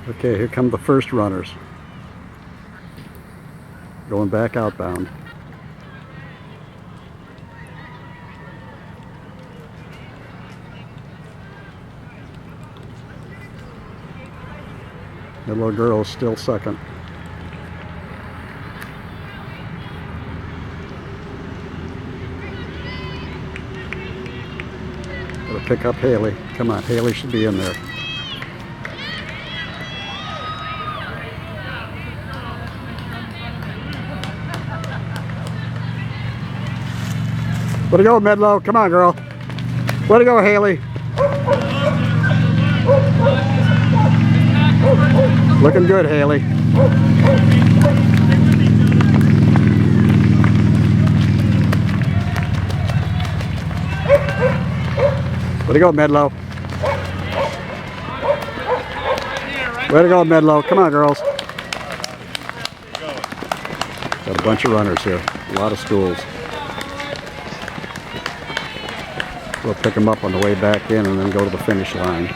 Okay, here come the first runners. Going back outbound. The little girl is still second. Gotta pick up Haley. Come on, Haley should be in there. Way to go, Medlow. Come on, girl. Way to go, Haley. Looking good, Haley. Way to go, Medlow. Way to go, Medlow. Come on, girls. Got a bunch of runners here. A lot of schools. We'll pick them up on the way back in and then go to the finish line.